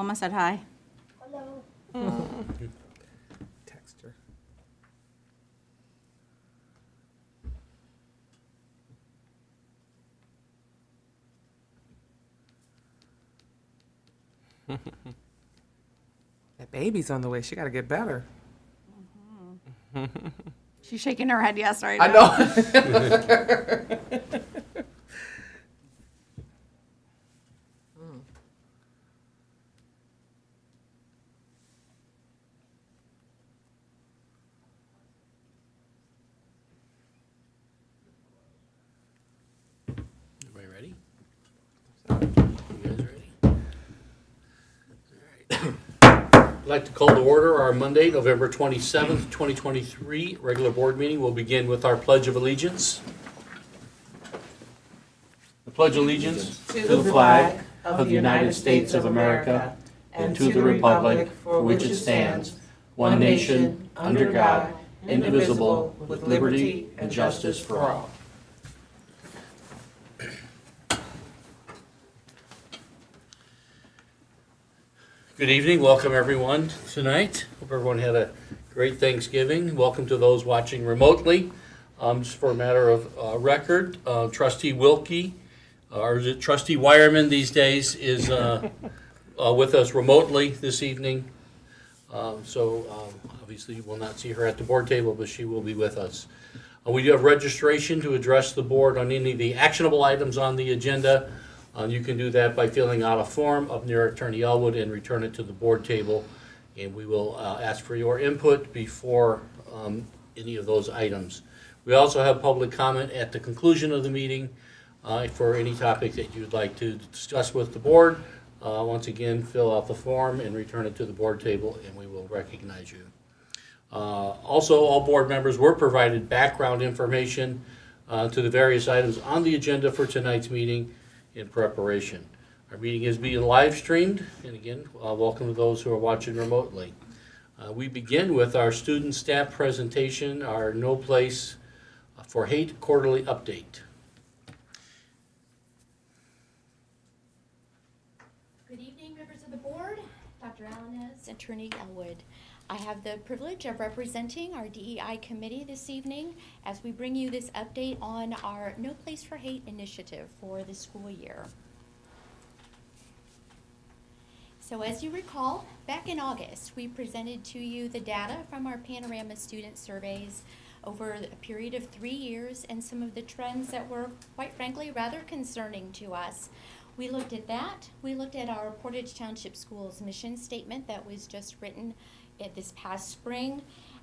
Wilma said hi. Text her. That baby's on the way. She got to get better. She's shaking her head yes right I now. know. Everybody ready? You guys ready? All right. I'd like to call to order our Monday, November 27th, 2023 regular board meeting. We'll begin with our Pledge of Allegiance. I pledge allegiance to the flag of the United States of America and to the republic for which it stands, one nation, under God, indivisible, with liberty and justice for all. Good evening, welcome everyone tonight. Hope everyone had a great Thanksgiving. Welcome to those watching remotely. Just for a matter of record, Trustee Wilkie, or is it Trustee Wireman these days, is with us remotely this evening. Obviously you will not see her at the board table, but she will be with us. We do have registration to address the board on any of the actionable items on the agenda. You can do that by filling out a form up near Attorney Elwood and return it to the board table. And we will ask for your input before any of those items. We also have public comment at the conclusion of the meeting for any topic that you'd like to discuss with the board. Once again, fill out the form and return it to the board table and we will recognize you. Also, all board members were provided background information to the various items on the agenda for tonight's meeting in preparation. Our meeting is being live streamed, and again, welcome to those who are watching remotely. We begin with our student staff presentation, our No Place for Hate quarterly update. Good evening, members of the board, Dr. Alanis, Attorney Elwood. I have the privilege of representing our DEI committee this evening as we bring you this update on our No Place for Hate initiative for the school year. So as you recall, back in August, we presented to you the data from our Panorama student surveys over a period of 3 years and some of the trends that were, quite frankly, rather concerning to us. We looked at that. We looked at our Portage Township Schools mission statement that was just written this past spring.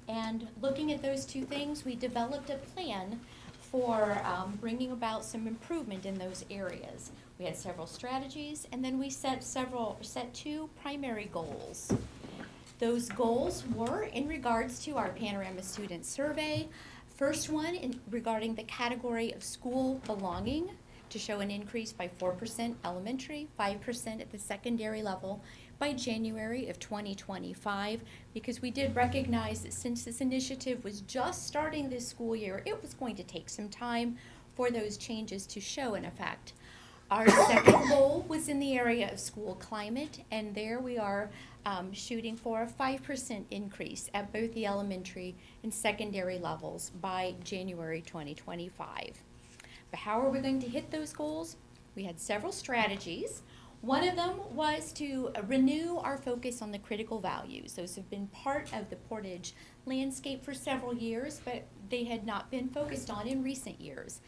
And looking at those two things, we developed a plan for bringing about some improvement in those areas. We had several strategies, and then we set two primary goals. Those goals were in regards to our Panorama student survey. First one regarding the category of school belonging, to show an increase by 4% elementary, 5% at the secondary level by January of 2025, because we did recognize that since this initiative was just starting this school year, it was going to take some time for those changes to show in effect. Our second goal was in the area of school climate, and there we are shooting for a 5% increase at both the elementary and secondary levels by January 2025. But how are we going to hit those goals? We had several strategies. One of them was to renew our focus on the critical values. Those have been part of the Portage landscape for several years, but they had not been focused on in recent years.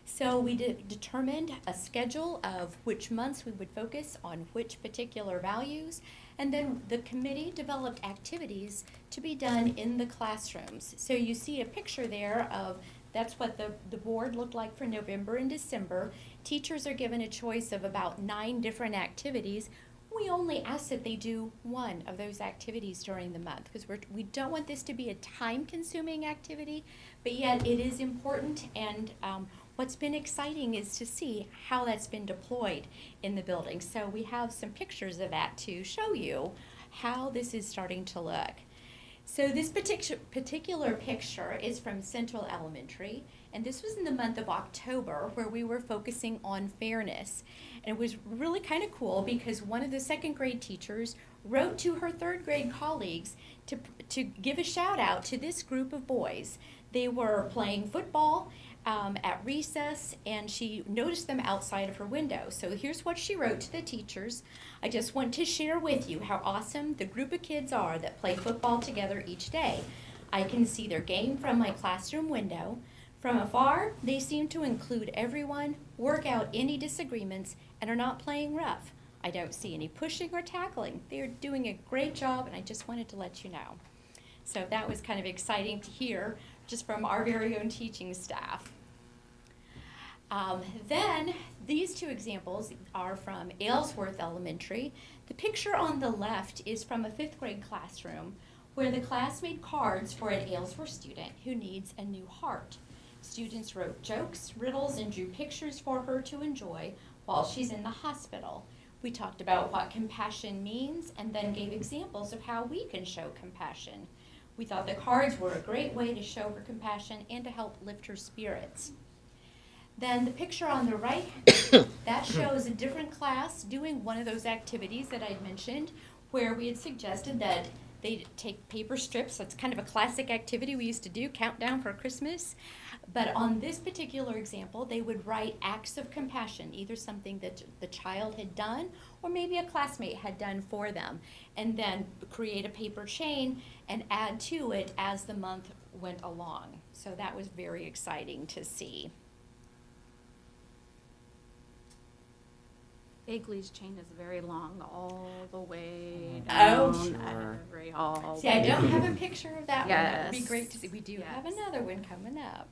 So we determined a schedule of which months we would focus on which particular values, and then the committee developed activities to be done in the classrooms. So you see a picture there of that's what the board looked like for November and December. Teachers are given a choice of about 9 different activities. We only ask that they do one of those activities during the month because we don't want this to be a time-consuming activity, but yet it is important, and what's been exciting is to see how that's been deployed in the building. So we have some pictures of that to show you how this is starting to look. So this particular picture is from Central Elementary, and this was in the month of October where we were focusing on fairness. And it was really kind of cool because one of the second grade teachers wrote to her third grade colleagues to give a shout out to this group of boys. They were playing football at recess, and she noticed them outside of her window. So here's what she wrote to the teachers. I just want to share with you how awesome the group of kids are that play football together each day. I can see their game from my classroom window. From afar, they seem to include everyone, work out any disagreements, and are not playing rough. I don't see any pushing or tackling. They are doing a great job, and I just wanted to let you know. So that was kind of exciting to hear just from our very own teaching staff. Then these two examples are from Aylesworth Elementary. The picture on the left is from a 5th grade classroom where the class made cards for an Aylesworth student who needs a new heart. Students wrote jokes, riddles, and drew pictures for her to enjoy while she's in the hospital. We talked about what compassion means and then gave examples of how we can show compassion. We thought the cards were a great way to show her compassion and to help lift her spirits. Then the picture on the right, that shows a different class doing one of those activities that I'd mentioned, where we had suggested that they take paper strips. That's kind of a classic activity we used to do, countdown for Christmas. But on this particular example, they would write acts of compassion, either something that the child had done or maybe a classmate had done for them, and then create a paper chain and add to it as the month went along. So that was very exciting to see. Bagley's chain is very long, all the way Oh, down. sure. Every all. See, I don't have a picture of that one. That would be Yes. great to see. We do have Yes. another one coming up.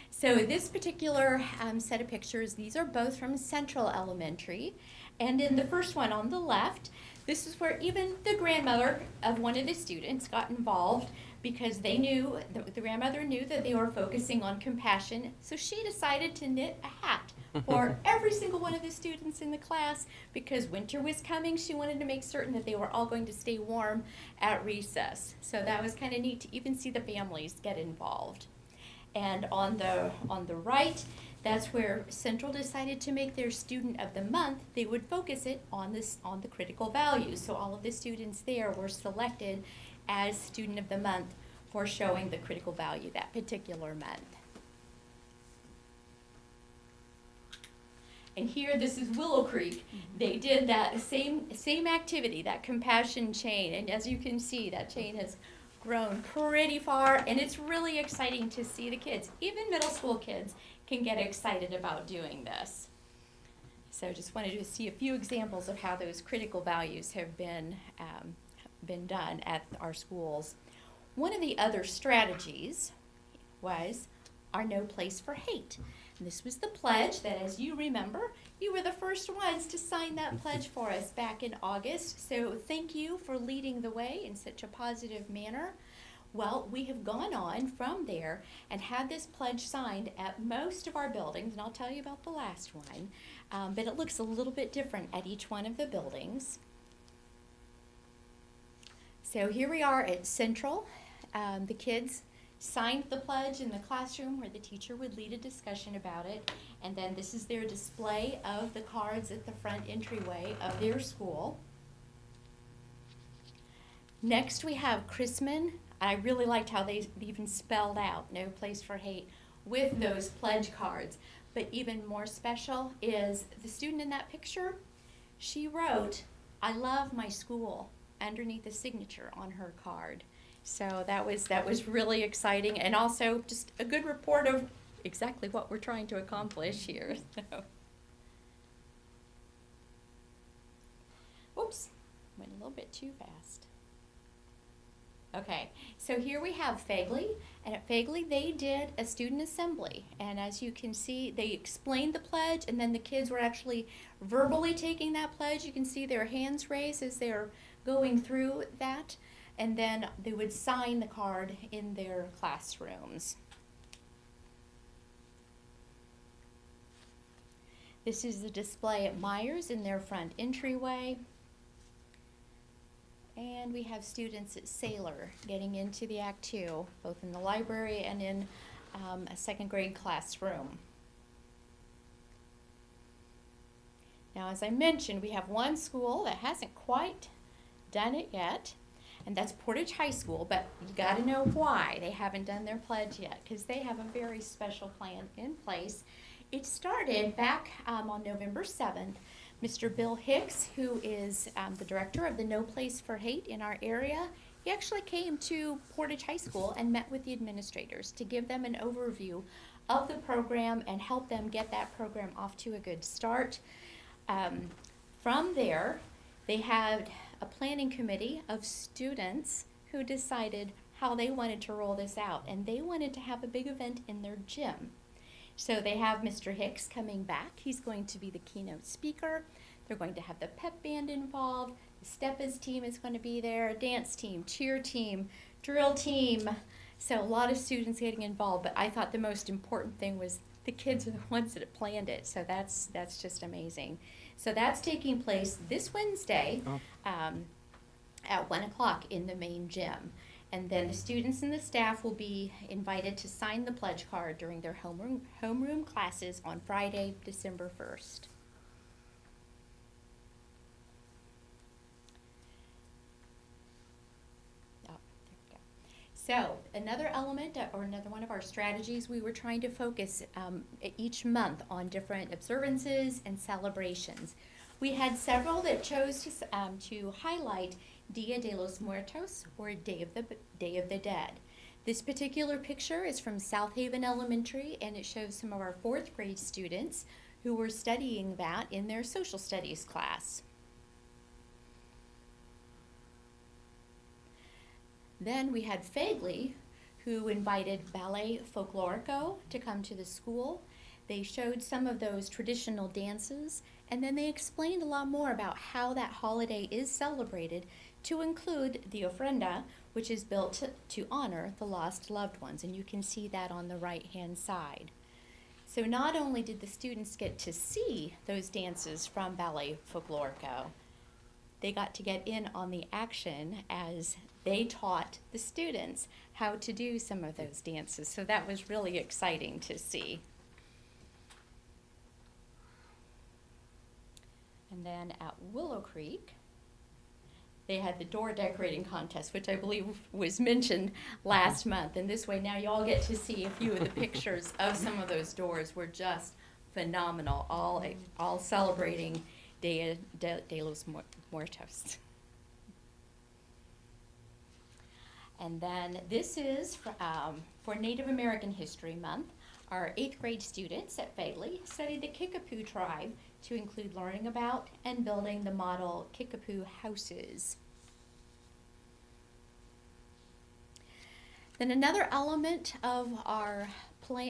So this particular set of pictures, these are both from Central Elementary. And in the first one on the left, this is where even the grandmother of one of the students got involved because they knew, the grandmother knew that they were focusing on compassion. So she decided to knit a hat for every single one of the students in the class because winter was coming. She wanted to make certain that they were all going to stay warm at recess. So that was kind of neat to even see the families get involved. And on the right, that's where Central decided to make their student of the month. They would focus it on the critical values. So all of the students there were selected as student of the month for showing the critical value that particular month. And here, this is Willow Creek. They did that same activity, that compassion chain. And as you can see, that chain has grown pretty far, and it's really exciting to see the kids. Even middle school kids can get excited about doing this. So just wanted to see a few examples of how those critical values have been done at our schools. One of the other strategies was our No Place for Hate. And this was the pledge that, as you remember, you were the first ones to sign that pledge for us back in August. So thank you for leading the way in such a positive manner. Well, we have gone on from there and had this pledge signed at most of our buildings, and I'll tell you about the last one, but it looks a little bit different at each one of the buildings. So here we are at Central. The kids signed the pledge in the classroom where the teacher would lead a discussion about it, and then this is their display of the cards at the front entryway of their school. Next we have Chrisman. I really liked how they even spelled out No Place for Hate with those pledge cards. But even more special is the student in that picture. She wrote, "I love my school," underneath the signature on her card. So that was really exciting, and also just a good report of exactly what we're trying to accomplish here. So. Oops, went a little bit too fast. Okay, so here we have Fagley, and at Fagley they did a student assembly, and as you can see, they explained the pledge, and then the kids were actually verbally taking that pledge. You can see their hands raised as they're going through that, and then they would sign the card in their classrooms. This is the display at Myers in their front entryway. And we have students at Sailor getting into the Act Two, both in the library and in a second grade classroom. Now, as I mentioned, we have one school that hasn't quite done it yet, and that's Portage High School, but you gotta know why they haven't done their pledge yet, because they have a very special plan in place. It started back on November 7th. Mr. Bill Hicks, who is the director of the No Place for Hate in our area, he actually came to Portage High School and met with the administrators to give them an overview of the program and help them get that program off to a good start. From there, they had a planning committee of students who decided how they wanted to roll this out, and they wanted to have a big event in their gym. So they have Mr. Hicks coming back. He's going to be the keynote speaker. They're going to have the pep band involved. The Steppas team is going to be there, dance team, cheer team, drill team. So a lot of students getting involved, but I thought the most important thing was the kids are the ones that planned it. So that's just amazing. So that's taking place this Wednesday at 1 o'clock in the main gym. And then the students and the staff will be invited to sign the pledge card during their homeroom classes on Friday, December 1st. Oh, there we go. So another element or another one of our strategies, we were trying to focus each month on different observances and celebrations. We had several that chose to highlight Dia de los Muertos, or Day of the Dead. This particular picture is from South Haven Elementary, and it shows some of our 4th grade students who were studying that in their social studies class. Then we had Fagley, who invited Ballet Folklorico to come to the school. They showed some of those traditional dances, and then they explained a lot more about how that holiday is celebrated, to include the ofrenda, which is built to honor the lost loved ones, and you can see that on the right-hand side. So not only did the students get to see those dances from Ballet Folklorico, they got to get in on the action as they taught the students how to do some of those dances. So that was really exciting to see. And then at Willow Creek, they had the door decorating contest, which I believe was mentioned last month. And this way now you all get to see a few of the pictures of some of those doors were just phenomenal, all celebrating Dia de los Muertos. And then this is for Native American History Month. Our 8th grade students at Fagley studied the Kickapoo tribe to include learning about and building the model Kickapoo houses. Then another element of our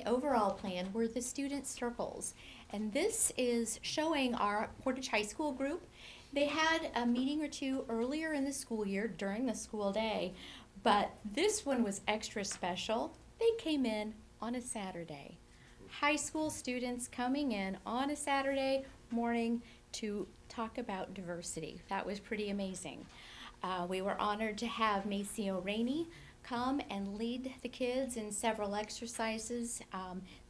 overall plan were the student circles. And this is showing our Portage High School group. They had a meeting or two earlier in the school year during the school day, but this one was extra special. They came in on a Saturday. High school students coming in on a Saturday morning to talk about diversity. That was pretty amazing. We were honored to have Maceo Rainey come and lead the kids in several exercises.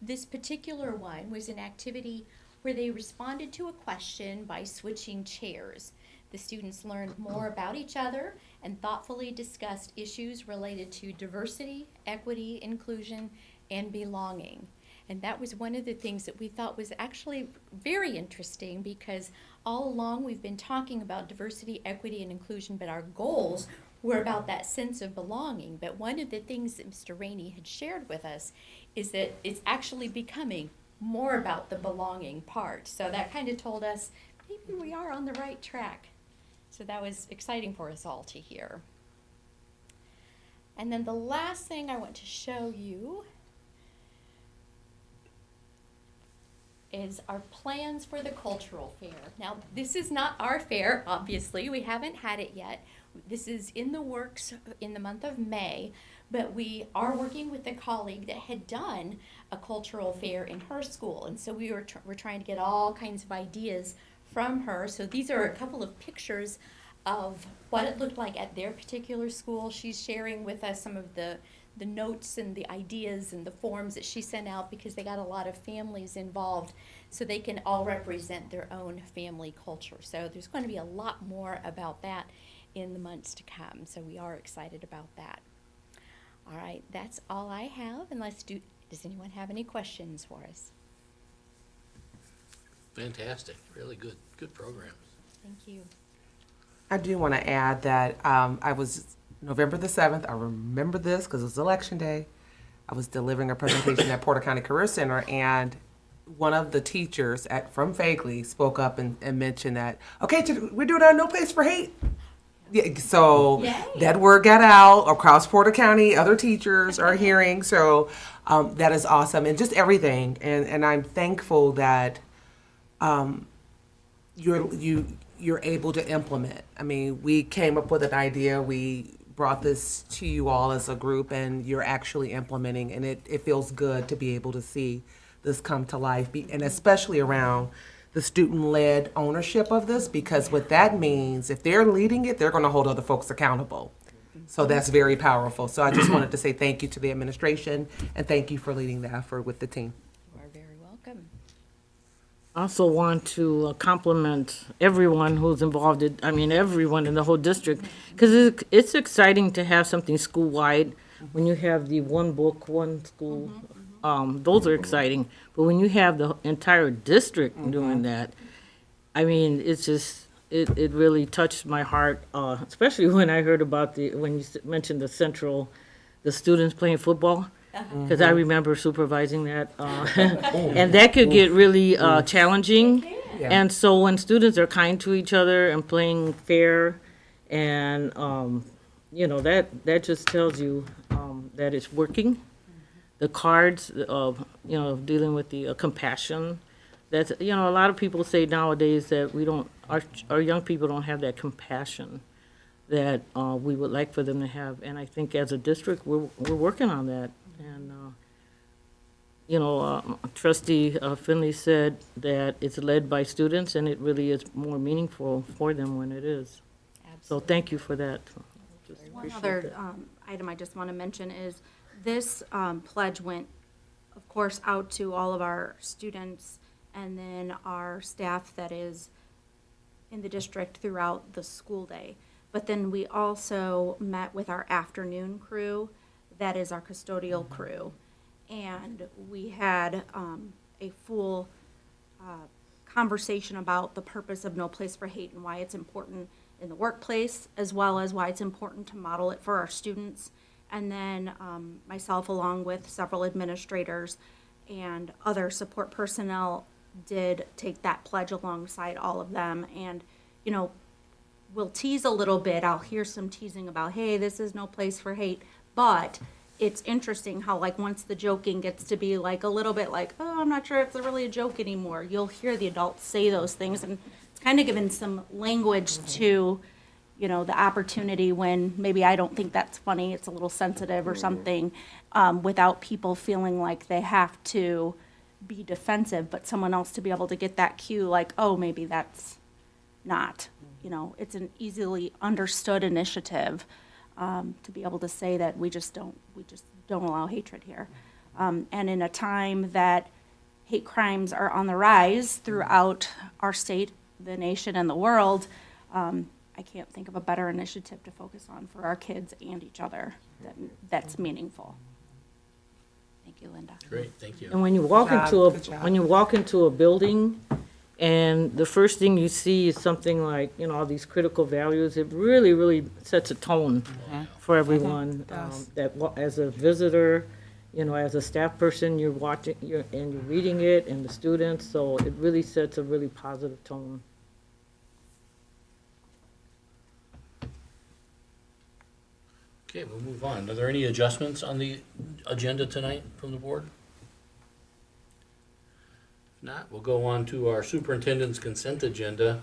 This particular one was an activity where they responded to a question by switching chairs. The students learned more about each other and thoughtfully discussed issues related to diversity, equity, inclusion, and belonging. And that was one of the things that we thought was actually very interesting, because all along we've been talking about diversity, equity, and inclusion, but our goals were about that sense of belonging. But one of the things that Mr. Rainey had shared with us is that it's actually becoming more about the belonging part. So that kind of told us maybe we are on the right track. So that was exciting for us all to hear. And then the last thing I want to show you is our plans for the cultural fair. Now, this is not our fair, obviously. We haven't had it yet. This is in the works in the month of May, but we are working with a colleague that had done a cultural fair in her school, and so we're trying to get all kinds of ideas from her. So these are a couple of pictures of what it looked like at their particular school. She's sharing with us some of the notes and the ideas and the forms that she sent out because they got a lot of families involved so they can all represent their own family culture. So there's going to be a lot more about that in the months to come. So we are excited about that. All right, that's all I have. Does anyone have any questions for us? Fantastic, really good program. Thank you. I do want to add that I was November the 7th. I remember this because it was election day. I was delivering a presentation at Porter County Career Center, and one of the teachers from Fagley spoke up and mentioned that, okay, we're doing our No Place for Hate. Yeah, so Yay. that word got out across Porter County. Other teachers are hearing. So that is awesome. And just everything. And I'm thankful that you're able to implement. I mean, we came up with an idea. We brought this to you all as a group, and you're actually implementing. And it feels good to be able to see this come to life, and especially around the student-led ownership of this, because what that means, if they're leading it, they're going to hold other folks accountable. So that's very powerful. So I just wanted to say thank you to the administration, and thank you for leading the effort with the team. You are very welcome. I also want to compliment everyone who's involved, everyone in the whole district, because it's exciting to have something school-wide when you have the one book, one school. Those are exciting. But when you have the entire district doing that, it's just, it really touched my heart, especially when I heard about when you mentioned the students playing football. Because I remember supervising that, and that could get really challenging. Yeah. And so when students are kind to each other and playing fair, and that just tells you that it's working. The cards of dealing with the compassion. That's a lot of people say nowadays that our young people don't have that compassion that we would like for them to have, and I think as a district we're working on that. And Trustee Finley said that it's led by students, and it really is more meaningful for them when it is. So thank you for that. Just One appreciate other that. item I just want to mention is this pledge went, of course, out to all of our students and then our staff that is in the district throughout the school day. But then we also met with our afternoon crew, that is our custodial crew. And we had a full conversation about the purpose of No Place for Hate and why it's important in the workplace, as well as why it's important to model it for our students. And then myself, along with several administrators and other support personnel, did take that pledge alongside all of them. And, we'll tease a little bit. I'll hear some teasing about, hey, this is no place for hate. But it's interesting how, once the joking gets to be, a little bit oh, I'm not sure if it's really a joke anymore, you'll hear the adults say those things. And it's kind of given some language to the opportunity when maybe I don't think that's funny, it's a little sensitive or something, without people feeling like they have to be defensive, but someone else to be able to get that cue, oh, maybe that's not, it's an easily understood initiative, to be able to say that we just don't allow hatred here. And in a time that hate crimes are on the rise throughout our state, the nation, and the world, I can't think of a better initiative to focus on for our kids and each other that's meaningful. Thank you, Linda. Great, thank you. And when you walk Good job. when you walk into a building, and the first thing you see is something like all these critical values, it really, really sets a tone for everyone. does. As a visitor, as a staff person, you're watching, you're reading it, and the students. So it really sets a really positive tone. Okay, we'll move on. Are there any adjustments on the agenda tonight from the board? If not, we'll go on to our superintendent's consent agenda,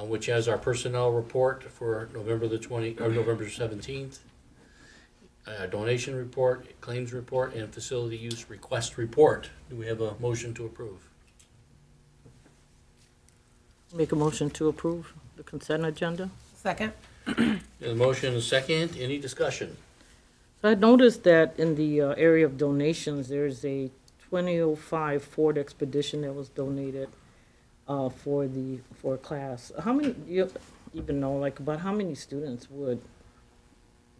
which has our personnel report for November 17th, donation report, claims report, and facility use request report. Do we have a motion to approve? Make a motion to approve the consent agenda. Second? The motion is second. Any discussion? I noticed that in the area of donations, there's a 2005 Ford Expedition that was donated for a class. How many, do you even know, like, about how many students would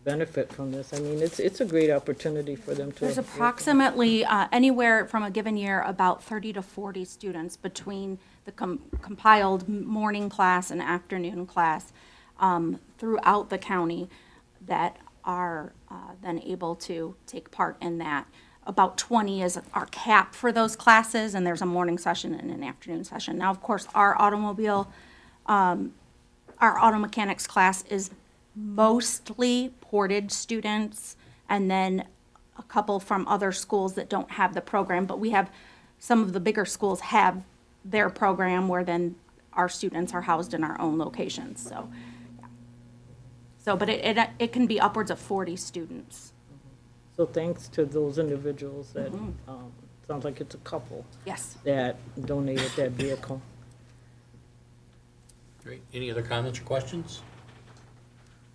benefit from this? I mean, it's a great opportunity for them to. There's approximately anywhere from a given year, about 30 to 40 students between the compiled morning class and afternoon class throughout the county that are then able to take part in that. About 20 is our cap for those classes, and there's a morning session and an afternoon session. Now, of course, our auto mechanics class is mostly ported students, and then a couple from other schools that don't have the program, but we have, some of the bigger schools have their program where then our students are housed in our own locations, so. Yeah. So, but it can be upwards of 40 students. So thanks to those individuals that, sounds like it's a couple Yes. that donated that vehicle. Great. Any other comments or questions?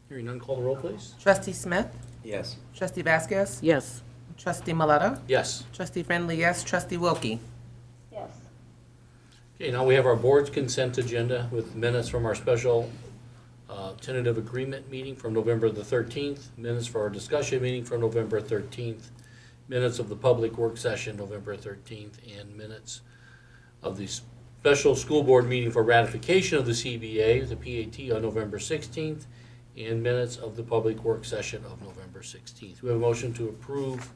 Hearing none, call the roll, please. Trustee Smith? Yes. Trustee Vasquez? Yes. Trustee Maleta? Yes. Trustee Friendly, yes. Trustee Wilkie? Yes. Okay, now we have our board's consent agenda with minutes from our special tentative agreement meeting from November the 13th, minutes for our discussion meeting from November 13th, minutes of the public work session November 13th, and minutes of the special school board meeting for ratification of the CBA, the PAT, on November 16th, and minutes of the public work session of November 16th. We have a motion to approve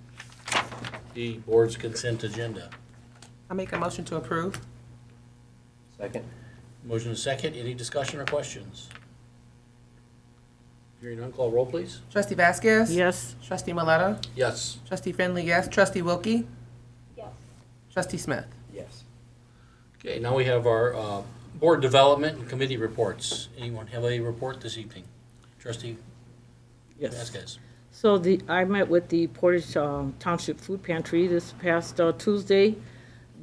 the board's consent agenda. I make a motion to approve. Second? Motion is second. Any discussion or questions? Hearing none, call roll, please. Trustee Vasquez? Yes. Trustee Maleta? Yes. Trustee Friendly, yes. Trustee Wilkie? Yes. Trustee Smith? Yes. Okay, now we have our board development and committee reports. Anyone have a report this evening? Trustee Yes. Vasquez. So I met with the Portage Township Food Pantry this past Tuesday.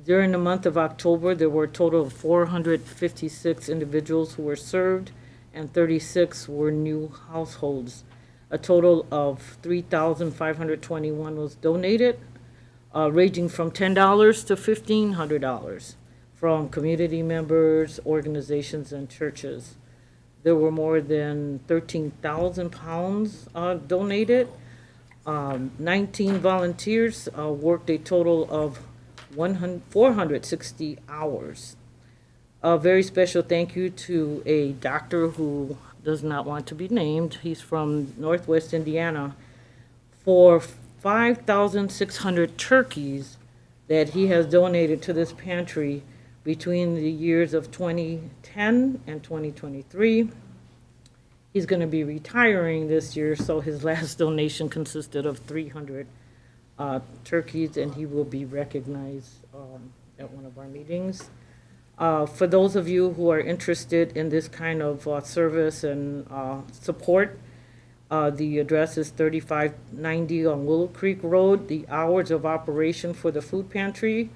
During the month of October, there were a total of 456 individuals who were served, and 36 were new households. A total of 3,521 was donated, ranging from $10 to $1,500 from community members, organizations, and churches. There were more than 13,000 pounds donated. 19 volunteers worked a total of 460 hours. A very special thank you to a doctor who does not want to be named. He's from Northwest Indiana, for 5,600 turkeys that he has donated to this pantry between the years of 2010 and 2023. He's going to be retiring this year, so his last donation consisted of 300 turkeys, and he will be recognized at one of our meetings. For those of you who are interested in this kind of service and support, the address is 3590 on Willow Creek Road. The hours of operation for the food pantry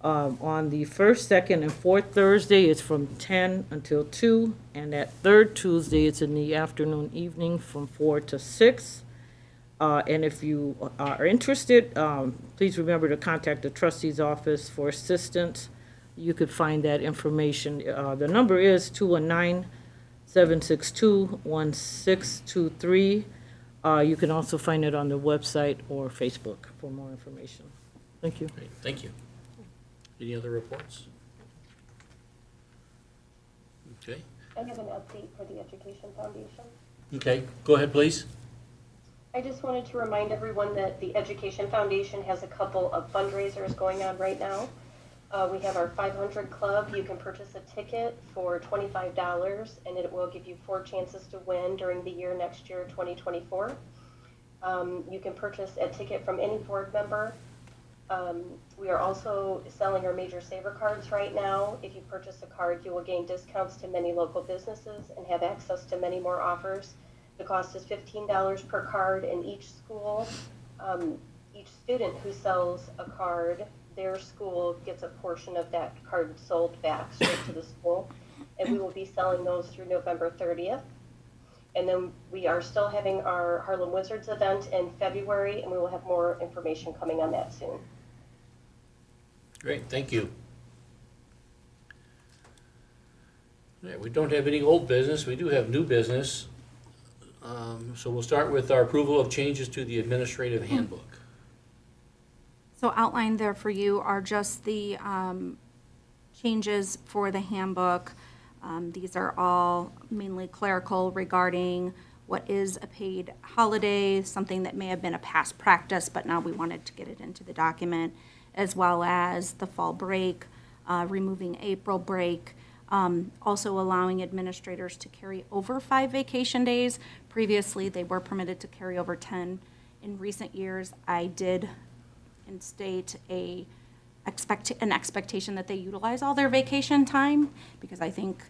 on the first, second, and fourth Thursday is from 10 until 2, and that third Tuesday it's in the afternoon, evening from 4 to 6. And if you are interested, please remember to contact the trustee's office for assistance. You could find that information. The number is 219-762-1623. You can also find it on the website or Facebook for more information. Thank you. Great, thank you. Any other reports? Okay. I have an update for the Education Foundation. Okay, go ahead, please. I just wanted to remind everyone that the Education Foundation has a couple of fundraisers going on right now. We have our 500 Club. You can purchase a ticket for $25, and it will give you 4 chances to win during the year next year, 2024. You can purchase a ticket from any board member. We are also selling our Major Saver cards right now. If you purchase a card, you will gain discounts to many local businesses and have access to many more offers. The cost is $15 per card in each school. Each student who sells a card, their school gets a portion of that card sold back straight to the school. And we will be selling those through November 30th. And then we are still having our Harlem Wizards event in February, and we will have more information coming on that soon. Great, thank you. All right, we don't have any old business, we do have new business. So we'll start with our approval of changes to the administrative handbook. So outlined there for you are just the changes for the handbook. These are all mainly clerical regarding what is a paid holiday, something that may have been a past practice, but now we wanted to get it into the document, as well as the fall break, removing April break, also allowing administrators to carry over 5 vacation days. Previously, they were permitted to carry over 10. In recent years, I did instate an expectation that they utilize all their vacation time, because I think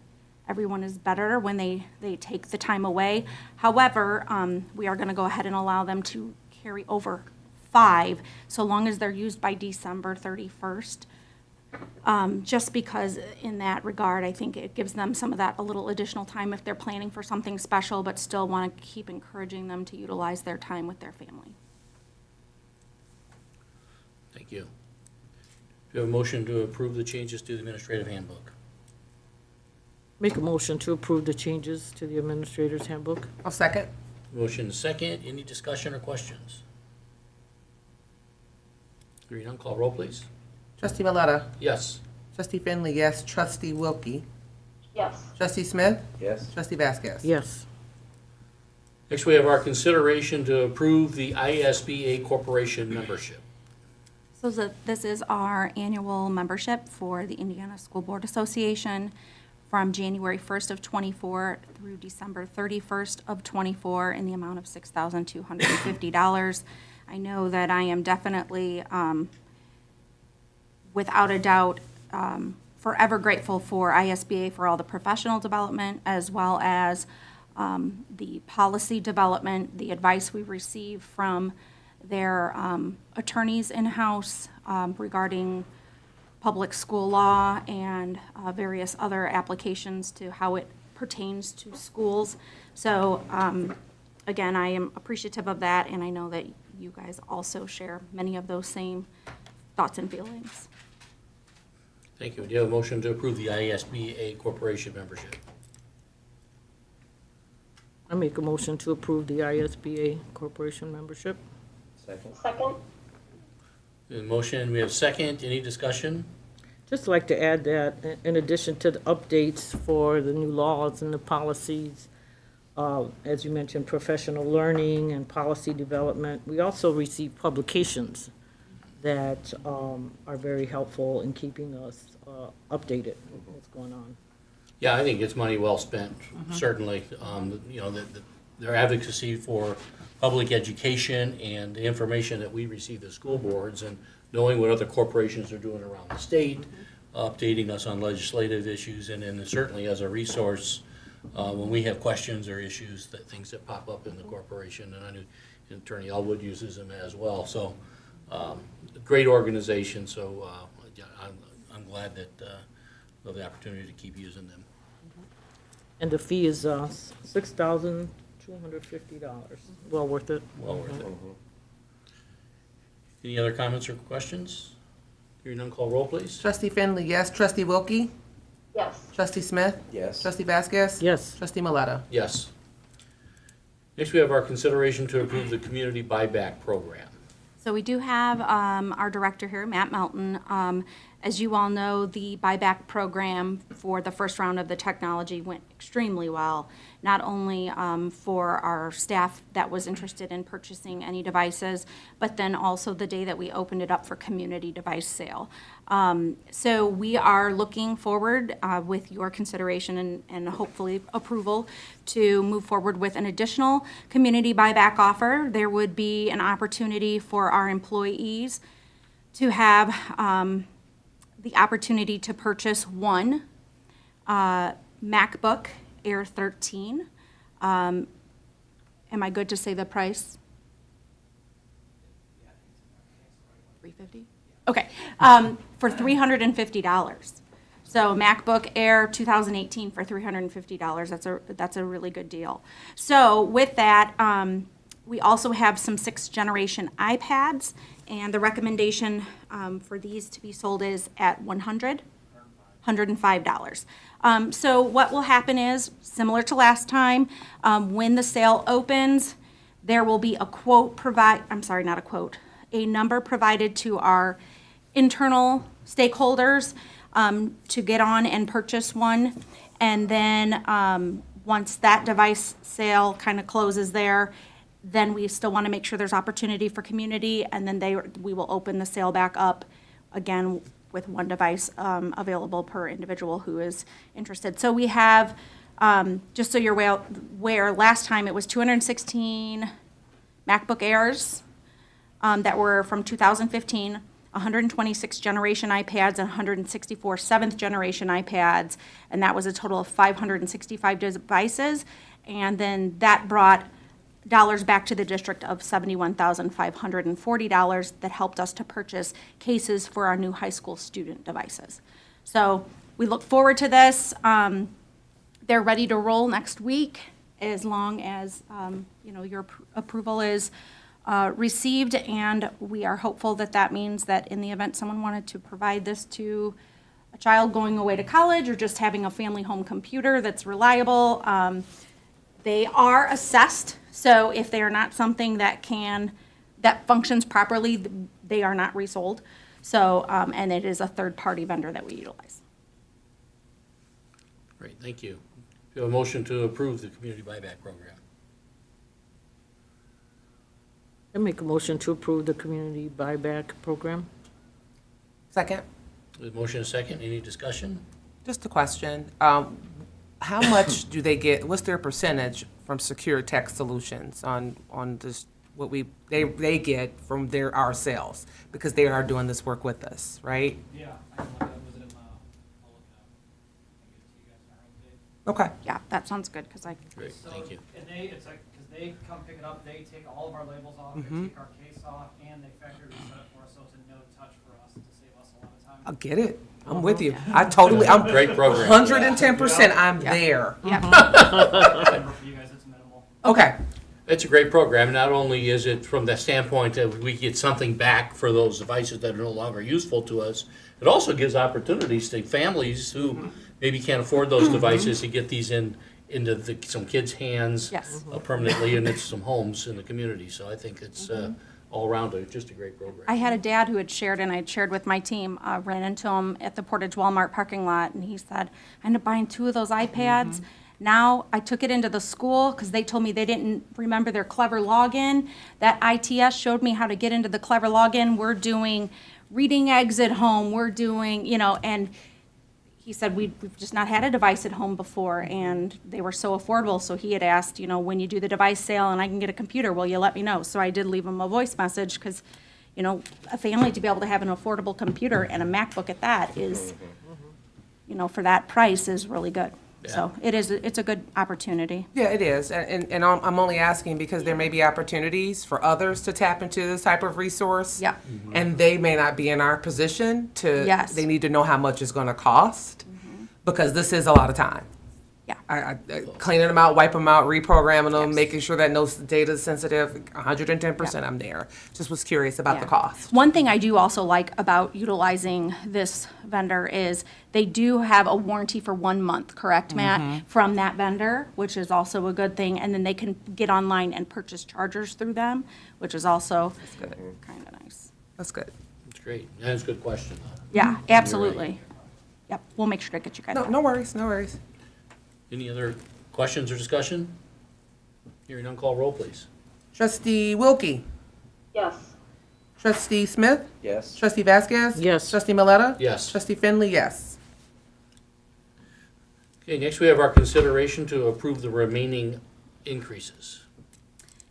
everyone is better when they take the time away. However, we are going to go ahead and allow them to carry over 5, so long as they're used by December 31st. Just because in that regard, I think it gives them some of that, a little additional time if they're planning for something special, but still want to keep encouraging them to utilize their time with their family. Thank you. Do you have a motion to approve the changes to the administrative handbook? Make a motion to approve the changes to the administrator's handbook. I'll second. Motion is second, any discussion or questions? Hearing none, call roll, please. Trustee Maleta. Yes. Trustee Finley, yes. Trustee Wilkie. Yes. Trustee Smith. Yes. Trustee Vasquez. Yes. Next, we have our consideration to approve the ISBA Corporation membership. So this is our annual membership for the Indiana School Board Association from January 1st of '24 through December 31st of '24 in the amount of $6,250. I know that I am definitely, without a doubt, forever grateful for ISBA for all the professional development, as well as the policy development, the advice we receive from their attorneys in-house regarding public school law and various other applications to how it pertains to schools. So again, I am appreciative of that, and I know that you guys also share many of those same thoughts and feelings. Thank you. Do you have a motion to approve the ISBA Corporation membership? I make a motion to approve the ISBA Corporation membership. Second. Second? The motion, we have second, any discussion? Just like to add that in addition to the updates for the new laws and the policies, as you mentioned, professional learning and policy development, we also receive publications that are very helpful in keeping us updated with what's going on. Yeah, I think it's money well spent, certainly. You know, their advocacy for public education and the information that we receive as school boards, and knowing what other corporations are doing around the state, updating us on legislative issues, and then certainly as a resource when we have questions or issues, that things that pop up in the corporation. And I know Attorney Elwood uses them as well. So great organization. So yeah, I'm glad that we have the opportunity to keep using them. And the fee is $6,250. Well worth it. Well worth it. Any other comments or questions? Hearing none, call roll, please. Trustee Finley, yes. Trustee Wilkie. Yes. Trustee Smith. Yes. Trustee Vasquez. Yes. Trustee Maleta. Yes. Next, we have our consideration to approve the community buyback program. So we do have our director here, Matt Melton. As you all know, the buyback program for the first round of the technology went extremely well, not only for our staff that was interested in purchasing any devices, but then also the day that we opened it up for community device sale. So we are looking forward with your consideration and hopefully approval to move forward with an additional community buyback offer. There would be an opportunity for our employees to have the opportunity to purchase one MacBook Air 13. Am I good to say the price? $350? Okay, for $350. So MacBook Air 2018 for $350. That's a really good deal. So with that, we also have some 6th generation iPads, and the recommendation for these to be sold is at $105. So what will happen is, similar to last time, when the sale opens, there will be a a number provided to our internal stakeholders to get on and purchase one. And then once that device sale kind of closes there, then we still want to make sure there's opportunity for community, and then we will open the sale back up again with one device available per individual who is interested. So we have, just so you're aware, last time it was 216 MacBook Airs that were from 2015, 126 generation iPads, and 164 7th generation iPads, and that was a total of 565 devices. And then that brought dollars back to the district of $71,540 that helped us to purchase cases for our new high school student devices. So we look forward to this. They're ready to roll next week, as long as your approval is received, and we are hopeful that that means that in the event someone wanted to provide this to a child going away to college or just having a family home computer that's reliable, they are assessed. So if they are not something that functions properly, they are not resold. So, and it is a third-party vendor that we utilize. Great, thank you. Do you have a motion to approve the community buyback program? I make a motion to approve the community buyback program. Second, The motion is second. Any discussion? just a question. How much do they get, what's their percentage from Secure Tech Solutions on this, what they get from our sales? Because they are doing this work with us, right? Yeah, I can look at it, was it in the, I'll look it up and give it to you guys in our update. Okay. Yeah, that sounds good, because Great, So, thank you. And it's like, because they come pick it up, they take all of our labels off, Mm-hmm. they take our case off, and they factory reset it for us, so it's a no touch for us to save us a lot of time. I get it. I'm with you. I'm Great program. 110%, I'm there. yeah. Remember, for you guys, it's minimal. Okay. It's a great program. Not only is it from the standpoint that we get something back for those devices that are no longer useful to us, it also gives opportunities to families who maybe can't afford those devices to get these into some kids' hands Yes. Permanently and into some homes in the community. So I think it's all around just a great program. I had a dad who had shared, and I'd shared with my team, ran into him at the Portage Walmart parking lot, and he said, I ended up buying 2 of those iPads. Now, I took it into the school, because they told me they didn't remember their Clever login. That ITS showed me how to get into the Clever login. We're doing reading eggs at home, we're doing, and he said, we've just not had a device at home before, and they were so affordable. So he had asked, when you do the device sale and I can get a computer, will you let me know? So I did leave him a voice message, because, a family to be able to have an affordable computer and a MacBook at that is, for that price is really good. So it's a good opportunity. Yeah, it is. And I'm only asking because there may be opportunities for others to tap into this type of resource. Yeah. And they may not be in our position to, Yes. they need to know how much it's going to cost because this is a lot of time. Yeah. I cleaning them out, wiping them out, reprogramming them, Yes. making sure that no data is sensitive, 110% I'm there. Just was curious about the Yeah. cost. One thing I do also like about utilizing this vendor is they do have a warranty for 1 month, correct, Matt? From that vendor, which is also a good thing. And then they can get online and purchase chargers through them, which is also kind of nice. That's good. It's great. And it's a good question. Yeah, absolutely. Yep, we'll make sure to get you guys No, that. no worries, no worries. Any other questions or discussion? Hearing none, call roll, please. Trustee Wilkie, Yes. Trustee Smith, Yes. Trustee Vasquez? Yes. Trustee Maleta? Yes. Trustee Finley, yes. Okay, next we have our consideration to approve the remaining increases.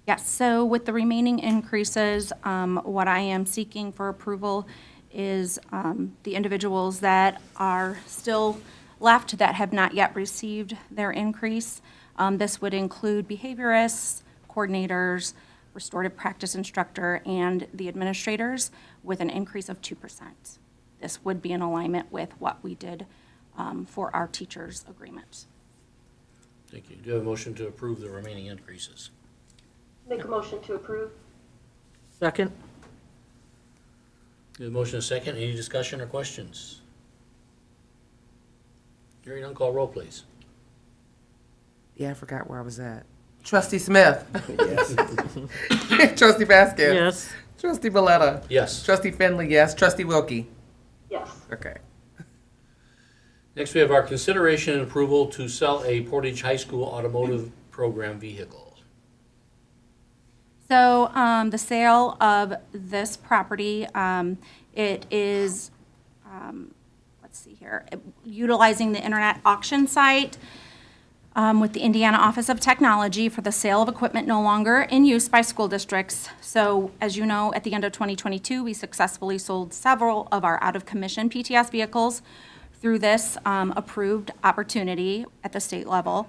Yes, so with the remaining increases, what I am seeking for approval is the individuals that are still left that have not yet received their increase. This would include behaviorists, coordinators, restorative practice instructor, and the administrators with an increase of 2%. This would be in alignment with what we did for our teachers' agreement. Thank you. Do you have a motion to approve the remaining increases? Make a motion to approve. Second? Do you have a motion and a second? Any discussion or questions? Hearing none, call roll, please. Yeah, I forgot where I was at. Trustee Smith. Yes. Trustee Vasquez. Yes. Trustee Valletta. Yes. Trustee Finley, yes. Trustee Wilkie. Yes. Okay. Next, we have our consideration and approval to sell a Portage High School automotive program vehicle. So the sale of this property, it is, let's see here, utilizing the internet auction site with the Indiana Office of Technology for the sale of equipment no longer in use by school districts. So as you know, at the end of 2022, we successfully sold several of our out-of-commission PTS vehicles through this approved opportunity at the state level,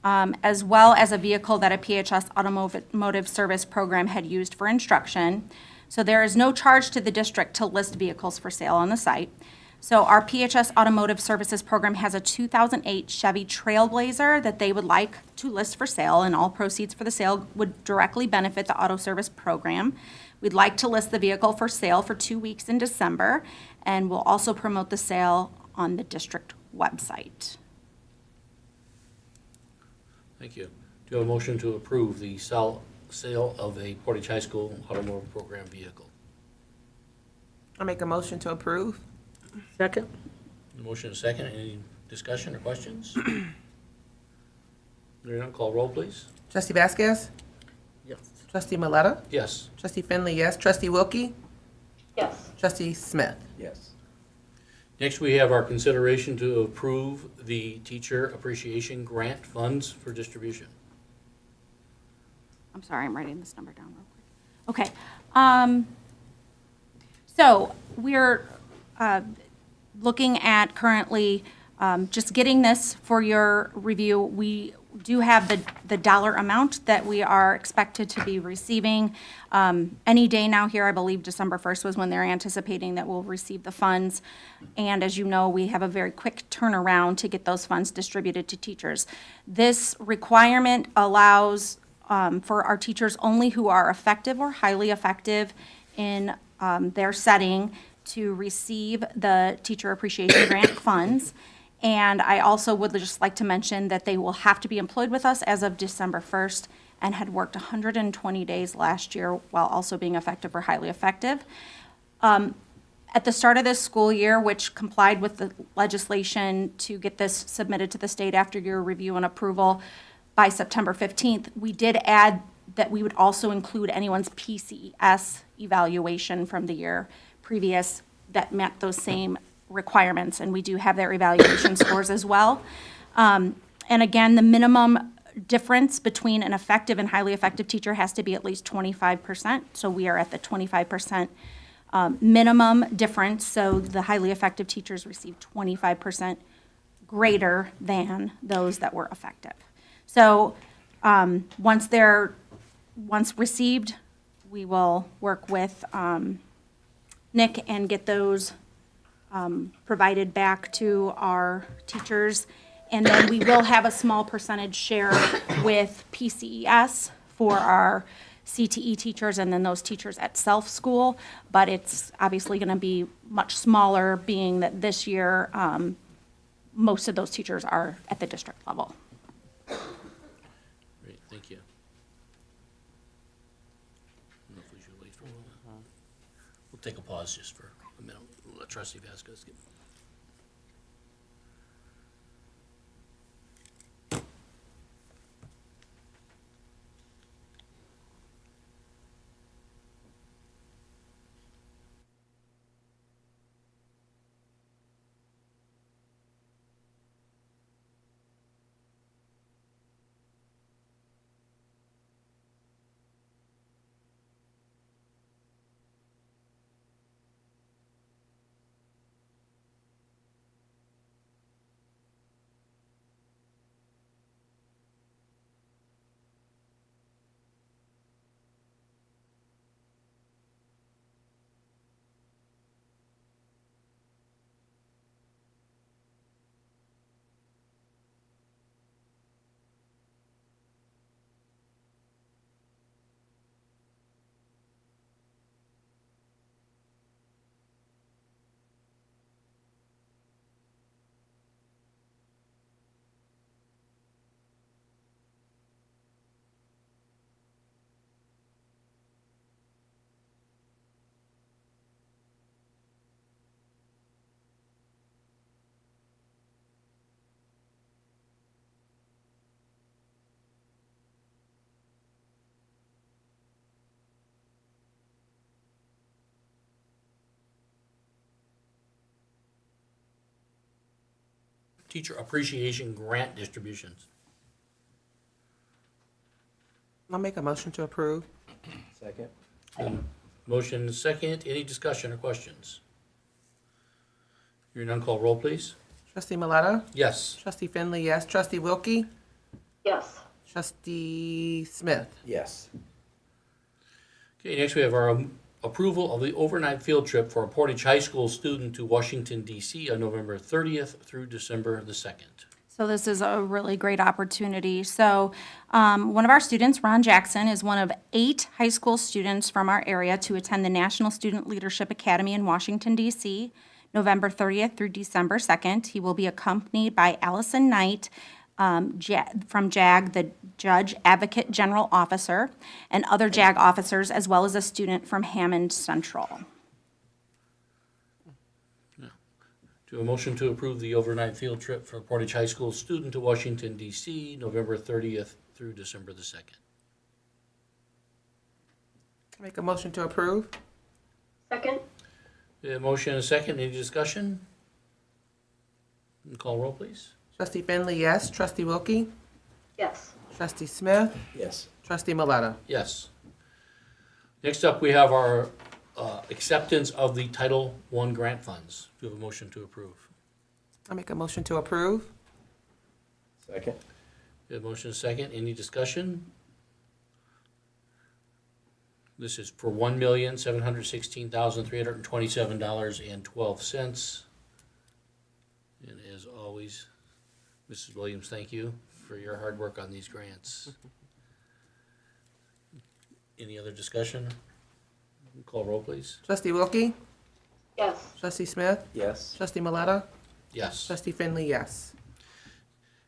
as well as a vehicle that a PHS Automotive Service Program had used for instruction. So there is no charge to the district to list vehicles for sale on the site. So our PHS Automotive Services Program has a 2008 Chevy Trailblazer that they would like to list for sale, and all proceeds for the sale would directly benefit the Auto Service Program. We'd like to list the vehicle for sale for 2 weeks in December, and we'll also promote the sale on the district website. Thank you. Do you have a motion to approve the sale of a Portage High School automotive program vehicle? I make a motion to approve. Second? Motion and a second. Any discussion or questions? Hearing none, call roll, please. Trustee Vasquez. Yes. Trustee Maleta. Yes. Trustee Finley, yes. Trustee Wilkie. Yes. Trustee Smith. Yes. Next, we have our consideration to approve the Teacher Appreciation Grant funds for distribution. I'm sorry, I'm writing this number down real quick. Okay. So we're looking at currently just getting this for your review. We do have the dollar amount that we are expected to be receiving any day now here. I believe December 1st was when they're anticipating that we'll receive the funds. And as you know, we have a very quick turnaround to get those funds distributed to teachers. This requirement allows for our teachers only who are effective or highly effective in their setting to receive the Teacher Appreciation Grant funds. And I also would just like to mention that they will have to be employed with us as of December 1st and had worked 120 days last year while also being effective or highly effective. At the start of this school year, which complied with the legislation to get this submitted to the state after your review and approval by September 15th, we did add that we would also include anyone's PCES evaluation from the year previous that met those same requirements, and we do have their evaluation scores as well. And again, the minimum difference between an effective and highly effective teacher has to be at least 25%. So we are at the 25% minimum difference. So the highly effective teachers receive 25% greater than those that were effective. So once received, we will work with Nick and get those provided back to our teachers. And then we will have a small percentage share with PCES for our CTE teachers and then those teachers at self-school. But it's obviously going to be much smaller, being that this year most of those teachers are at the district level. Great, thank you. I don't know if we should wait for a moment. We'll take a pause just for a minute. We'll let Trustee Vasquez get. Teacher Appreciation Grant distributions. I'll make a motion to approve. Second. Motion and second. Any discussion or questions? Hearing none, call roll, please. Trustee Maleta? Yes. Trustee Finley, yes. Trustee Wilkie? Yes. Trustee Smith? Yes. Okay, next we have our approval of the overnight field trip for a Portage High School student to Washington DC on November 30th through December the 2nd. So this is a really great opportunity. So one of our students, Ron Jackson, is one of 8 high school students from our area to attend the National Student Leadership Academy in Washington, D.C., November 30th through December 2nd. He will be accompanied by Allison Knight from JAG, the Judge Advocate General Officer, and other JAG officers, as well as a student from Hammond Central. To a motion to approve the overnight field trip for a Portage High School student to Washington DC, November 30th through December the 2nd. Make a motion to approve. Second? Motion and second. Any discussion? Call roll, please. Trustee Finley, yes. Trustee Wilkie? Yes. Trustee Smith? Yes. Trustee Maleta? Yes. Next up, we have our acceptance of the Title I grant funds. Do you have a motion to approve? I'll make a motion to approve. Second. We have motion and second. Any discussion? This is for $1,716,327.12. And as always, Mrs. Williams, thank you for your hard work on these grants. Any other discussion? Call roll, please. Trustee Wilkie? Yes. Trustee Smith? Yes. Trustee Maleta? Yes. Trustee Finley, yes.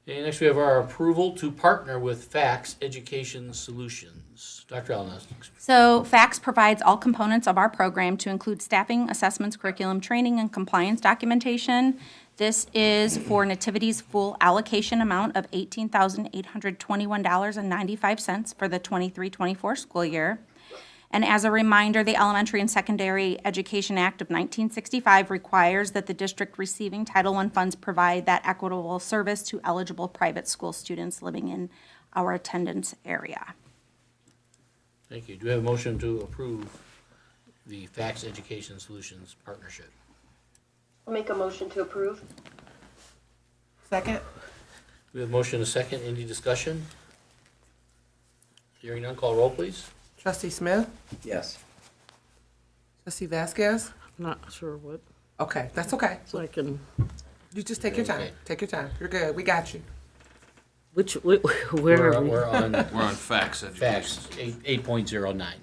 And next we have our approval to partner with FACS Education Solutions. Dr. Allen. So FACS provides all components of our program to include staffing, assessments, curriculum, training, and compliance documentation. This is for Nativity's full allocation amount of $18,821.95 for the 23-24 school year. And as a reminder, the Elementary and Secondary Education Act of 1965 requires that the district receiving Title I funds provide that equitable service to eligible private school students living in our attendance area. Thank you. Do we have a motion to approve the FACS Education Solutions partnership? I'll make a motion to approve. Second? We have a motion and a second. Any discussion? Hearing none, call roll, please. Trustee Smith? Yes. Trustee Vasquez? I'm not sure what, Okay, that's okay. so I can, You just take your time. Okay. Take your time. You're good. We got you. where are we? We're on We're on facts education. FACS 8.09.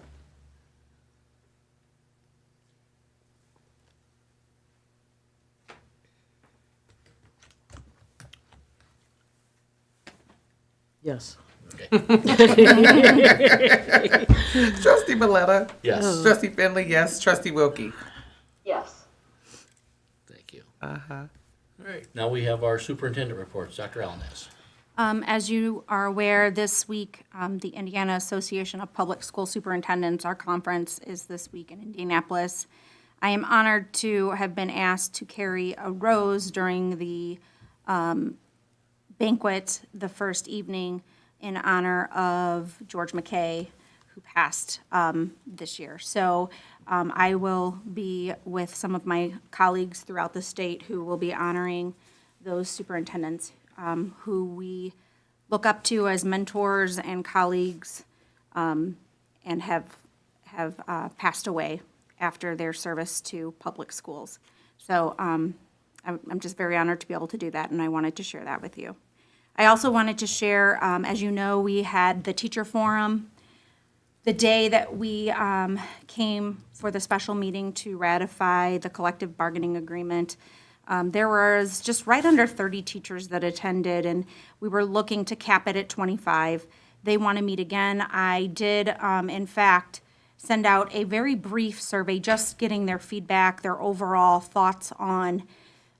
Yes. Okay. Trustee Maleta? Yes, Trustee Finley, yes. Trustee Wilkie? Yes. thank you. Uh-huh. All right, now we have our superintendent reports. Dr. Allen. As you are aware, this week, the Indiana Association of Public School Superintendents, our conference is this week in Indianapolis. I am honored to have been asked to carry a rose during the banquet the first evening in honor of George McKay, who passed this year. So I will be with some of my colleagues throughout the state who will be honoring those superintendents who we look up to as mentors and colleagues and have passed away after their service to public schools. So I'm just very honored to be able to do that, and I wanted to share that with you. I also wanted to share, as you know, we had the teacher forum the day that we came for the special meeting to ratify the collective bargaining agreement. There was just right under 30 teachers that attended, and we were looking to cap it at 25. They want to meet again. I did, in fact, send out a very brief survey, just getting their feedback, their overall thoughts on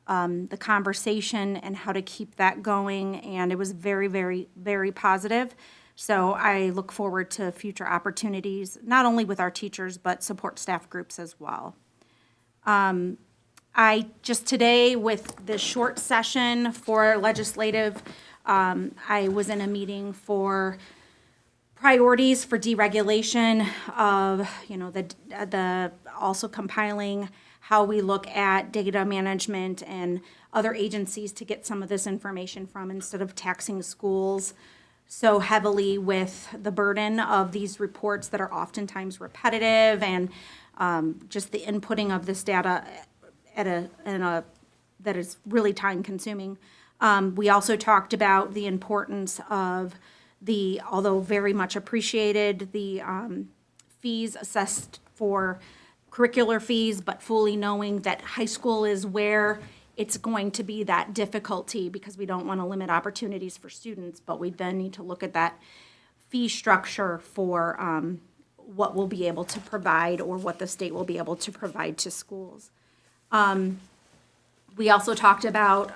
the conversation and how to keep that going, and it was very, very, very positive. So I look forward to future opportunities, not only with our teachers, but support staff groups as well. I just today, with the short session for legislative, I was in a meeting for priorities for deregulation of, the also compiling how we look at data management and other agencies to get some of this information from, instead of taxing schools so heavily with the burden of these reports that are oftentimes repetitive, and just the inputting of this data that is really time consuming. We also talked about the importance of although very much appreciated, the fees assessed for curricular fees, but fully knowing that high school is where it's going to be that difficulty, because we don't want to limit opportunities for students, but we then need to look at that fee structure for what we'll be able to provide, or what the state will be able to provide to schools. We also talked about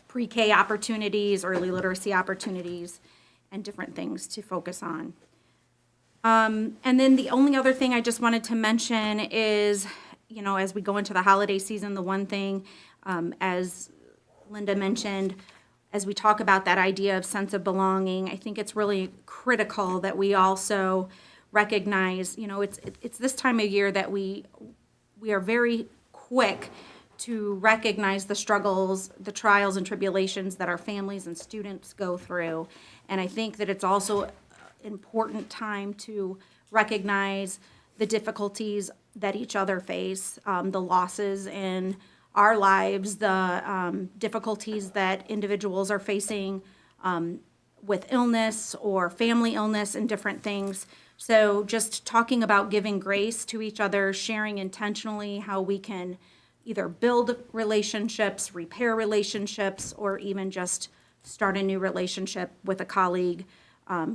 pre-K opportunities, early literacy opportunities, and different things to focus on. And then the only other thing I just wanted to mention is, as we go into the holiday season, the one thing, as Linda mentioned, as we talk about that idea of sense of belonging, I think it's really critical that we also recognize, it's this time of year that we are very quick to recognize the struggles, the trials and tribulations that our families and students go through. And I think that it's also an important time to recognize the difficulties that each other face, the losses in our lives, the difficulties that individuals are facing with illness or family illness and different things. So just talking about giving grace to each other, sharing intentionally how we can either build relationships, repair relationships, or even just start a new relationship with a colleague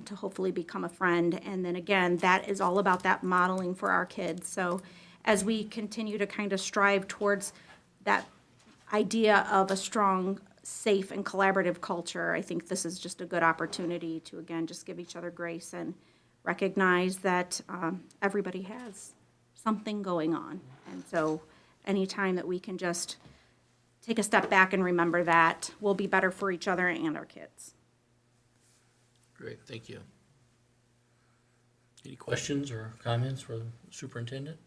to hopefully become a friend. And then again, that is all about that modeling for our kids. So as we continue to kind of strive towards that idea of a strong, safe, and collaborative culture, I think this is just a good opportunity to, again, just give each other grace and recognize that everybody has something going on. And so anytime that we can just take a step back and remember that, we'll be better for each other and our kids. Great, thank you. Any questions or comments for the superintendent?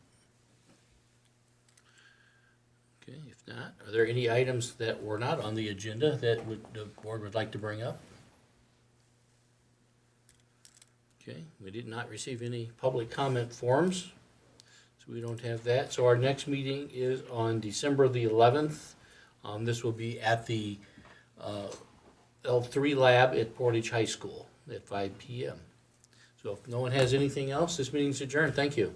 Okay, if not, are there any items that were not on the agenda that the board would like to bring up? Okay, we did not receive any public comment forms, so we don't have that. So our next meeting is on December the 11th. This will be at the L3 lab at Portage High School at 5 p.m. So if no one has anything else, this meeting's adjourned. Thank you.